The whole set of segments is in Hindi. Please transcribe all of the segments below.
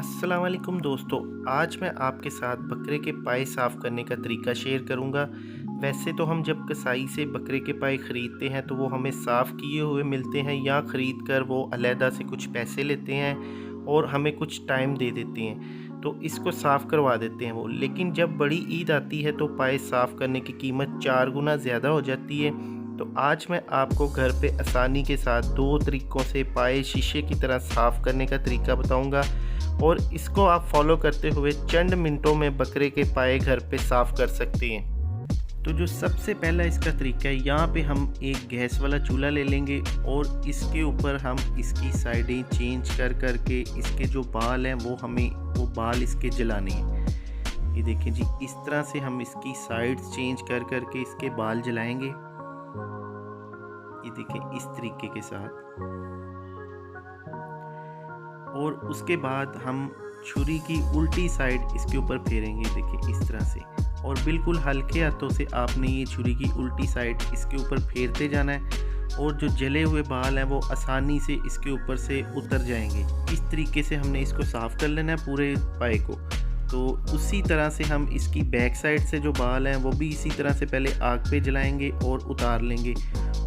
अस्सलाम वालेकुम दोस्तों। आज मैं आपके साथ बकरे के पाए साफ़ करने का तरीका शेयर करूंगा। वैसे तो हम जब कसाई से बकरे के पाए ख़रीदते हैं तो वो हमें साफ़ किए हुए मिलते हैं, या ख़रीद कर वो अलहदा से कुछ पैसे लेते हैं और हमें कुछ टाइम दे देते हैं, तो इसको साफ़ करवा देते हैं वो। लेकिन जब बड़ी ईद आती है तो पाए साफ़ करने की कीमत 4 गुना ज़्यादा हो जाती है। तो आज मैं आपको घर पे आसानी के साथ 2 तरीक़ों से पाए शीशे की तरह साफ़ करने का तरीका बताऊंगा, और इसको आप फॉलो करते हुए चंद मिनटों में बकरे के पाए घर पे साफ़ कर सकते हैं। तो जो सबसे पहला इसका तरीका है, यहाँ पे हम एक गैस वाला चूल्हा ले लेंगे और इसके ऊपर हम इसकी साइडें चेंज कर करके इसके जो बाल हैं वो बाल इसके जलाने हैं। ये देखें जी, इस तरह से हम इसकी साइड्स चेंज कर करके इसके बाल जलाएंगे। ये देखें, इस तरीके के साथ। और उसके बाद हम छुरी की उल्टी साइड इसके ऊपर फेरेंगे, देखिए इस तरह से। और बिल्कुल हल्के हाथों से आपने ये छुरी की उल्टी साइड इसके ऊपर फेरते जाना है, और जो जले हुए बाल हैं वो आसानी से इसके ऊपर से उतर जाएंगे। इस तरीके से हमने इसको साफ़ कर लेना है पूरे पाए को। तो उसी तरह से हम इसकी बैक साइड से जो बाल हैं वो भी इसी तरह से पहले आग पे जलाएंगे और उतार लेंगे,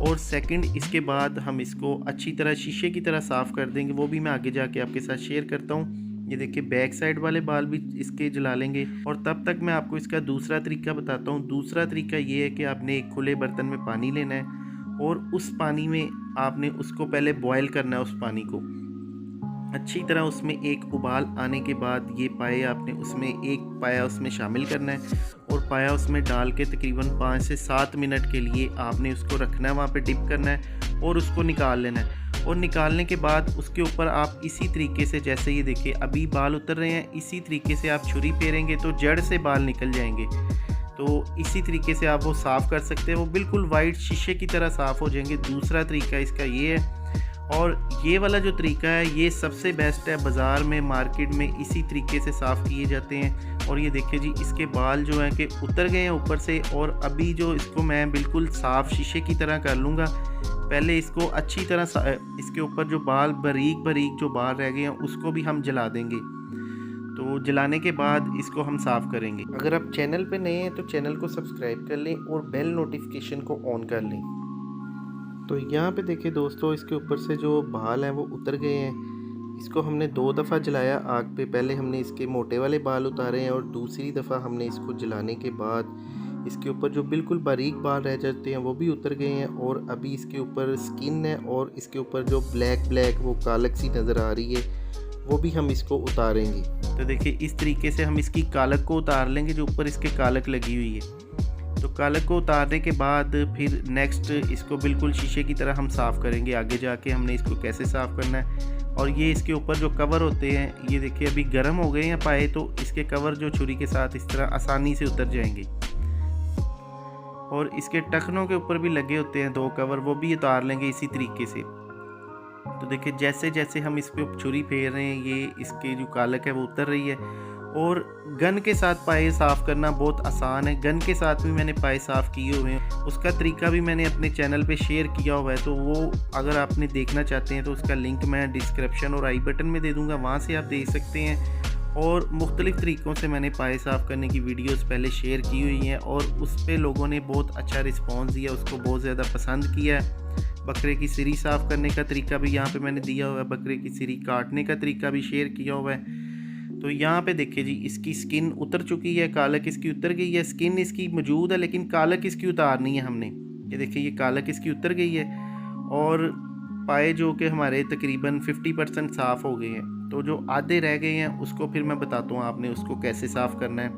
और सेकंड इसके बाद हम इसको अच्छी तरह शीशे की तरह साफ़ कर देंगे। वो भी मैं आगे जाके आपके साथ शेयर करता हूँ। ये देखिए, बैक साइड वाले बाल भी इसके जला लेंगे। और तब तक मैं आपको इसका दूसरा तरीका बताता हूँ। दूसरा तरीका ये है कि आपने एक खुले बर्तन में पानी लेना है, और उस पानी में आपने उसको पहले बॉयल करना है। उस पानी को अच्छी तरह उसमें एक उबाल आने के बाद ये पाए आपने उसमें एक पाया उसमें शामिल करना है, और पाया उसमें डाल के तकरीबन 5 से 7 मिनट के लिए आपने उसको रखना है, वहाँ पे डिप करना है और उसको निकाल लेना है। और निकालने के बाद उसके ऊपर आप इसी तरीके से, जैसे ये देखिए अभी बाल उतर रहे हैं, इसी तरीके से आप छुरी फेरेंगे तो जड़ से बाल निकल जाएंगे। तो इसी तरीके से आप वो साफ़ कर सकते हैं, वो बिल्कुल वाइट शीशे की तरह साफ़ हो जाएंगे। दूसरा तरीका इसका ये है, और ये वाला जो तरीका है ये सबसे बेस्ट है। बाज़ार में, मार्केट में इसी तरीके से साफ़ किए जाते हैं। और ये देखिए जी, इसके बाल जो हैं कि उतर गए हैं ऊपर से। और अभी जो इसको मैं बिल्कुल साफ़ शीशे की तरह कर लूँगा। पहले इसको अच्छी तरह इसके ऊपर जो बाल बारीक बारीक जो बाल रह गए हैं उसको भी हम जला देंगे। तो जलाने के बाद इसको हम साफ़ करेंगे। अगर आप चैनल पे नए हैं तो चैनल को सब्सक्राइब कर लें और बेल नोटिफिकेशन को ऑन कर लें। तो यहाँ पे देखिए दोस्तों, इसके ऊपर से जो बाल हैं वो उतर गए हैं। इसको हमने 2 दफ़ा जलाया आग पे। पहले हमने इसके मोटे वाले बाल उतारे हैं, और दूसरी दफ़ा हमने इसको जलाने के बाद इसके ऊपर जो बिल्कुल बारीक बाल रह जाते हैं वो भी उतर गए हैं। और अभी इसके ऊपर स्किन है, और इसके ऊपर जो ब्लैक वो कालक सी नज़र आ रही है, वो भी हम इसको उतारेंगे। तो देखिए, इस तरीके से हम इसकी कालक को उतार लेंगे, जो ऊपर इसके कालक लगी हुई है। तो कालक को उतारने के बाद फिर नेक्स्ट इसको बिल्कुल शीशे की तरह हम साफ़ करेंगे। आगे जाके हमने इसको कैसे साफ़ करना है। और ये इसके ऊपर जो कवर होते हैं, ये देखिए अभी गर्म हो गए हैं पाए, तो इसके कवर जो छुरी के साथ इस तरह आसानी से उतर जाएंगे। और इसके टखनों के ऊपर भी लगे होते हैं 2 कवर, वो भी उतार लेंगे इसी तरीके से। तो देखिए, जैसे जैसे हम इस पर छुरी फेर रहे हैं, ये इसकी जो कालक है वो उतर रही है। और गन के साथ पाए साफ़ करना बहुत आसान है। गन के साथ भी मैंने पाए साफ़ किए हुए हैं, उसका तरीका भी मैंने अपने चैनल पे शेयर किया हुआ है। तो वो अगर आपने देखना चाहते हैं तो उसका लिंक मैं डिस्क्रिप्शन और आई बटन में दे दूँगा, वहाँ से आप देख सकते हैं। और मुख्तलिफ़ तरीक़ों से मैंने पाए साफ़ करने की वीडियोस पहले शेयर की हुई हैं, और उस पर लोगों ने बहुत अच्छा रिस्पॉन्स दिया, उसको बहुत ज़्यादा पसंद किया है। बकरे की सिरी साफ़ करने का तरीका भी यहाँ पे मैंने दिया हुआ है, बकरे की सिरी काटने का तरीका भी शेयर किया हुआ है। तो यहाँ पे देखिए जी, इसकी स्किन उतर चुकी है, कालक इसकी उतर गई है। स्किन इसकी मौजूद है लेकिन कालक इसकी उतारनी है हमने। ये देखिए, ये कालक इसकी उतर गई है, और पाए जो कि हमारे तकरीबन 50% साफ़ हो गए हैं। तो जो आधे रह गए हैं उसको फिर मैं बताता हूँ आपने उसको कैसे साफ़ करना है।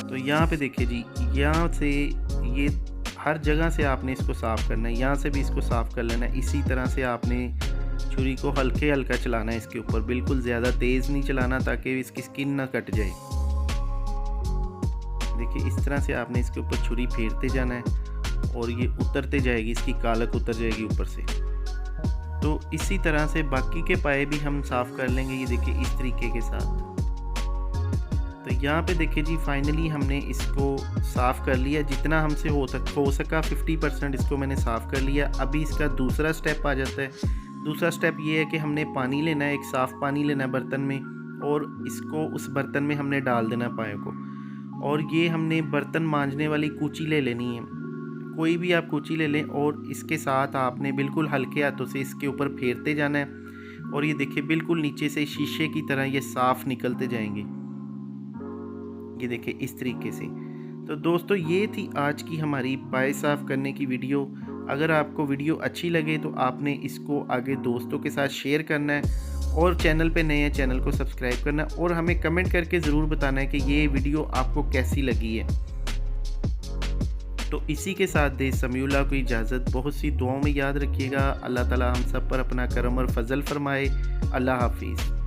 तो यहाँ पे देखिए जी, यहाँ से ये हर जगह से आपने इसको साफ़ करना है। यहाँ से भी इसको साफ़ कर लेना है। इसी तरह से आपने छुरी को हल्का चलाना है इसके ऊपर, बिल्कुल ज़्यादा तेज़ नहीं चलाना ताकि इसकी स्किन ना कट जाए। देखिए, इस तरह से आपने इसके ऊपर छुरी फेरते जाना है, और ये उतरते जाएगी, इसकी कालक उतर जाएगी ऊपर से। तो इसी तरह से बाकी के पाए भी हम साफ़ कर लेंगे। ये देखिए, इस तरीके के साथ। तो यहाँ पे देखिए जी, फाइनली हमने इसको साफ़ कर लिया जितना हमसे हो सका। 50% इसको मैंने साफ़ कर लिया। अभी इसका दूसरा स्टेप आ जाता है। दूसरा स्टेप ये है कि हमने पानी लेना है, एक साफ़ पानी लेना है बर्तन में, और इसको उस बर्तन में हमने डाल देना है पायों को। और ये हमने बर्तन मांजने वाली कूची ले लेनी है, कोई भी आप कूची ले लें, और इसके साथ आपने बिल्कुल हल्के हाथों से इसके ऊपर फेरते जाना है। और ये देखिए बिल्कुल नीचे से शीशे की तरह ये साफ़ निकलते जाएंगे, ये देखिए इस तरीके से। तो दोस्तों ये थी आज की हमारी पाए साफ़ करने की वीडियो। अगर आपको वीडियो अच्छी लगे तो आपने इसको आगे दोस्तों के साथ शेयर करना है, और चैनल पे नए हैं चैनल को सब्सक्राइब करना है, और हमें कमेंट करके ज़रूर बताना है कि ये वीडियो आपको कैसी लगी है। तो इसी के साथ दे समीउल्लाह को इजाज़त। बहुत सी दुआओं में याद रखिएगा। अल्लाह ताला हम सब पर अपना करम और फजल फरमाए। अल्लाह हाफिज़।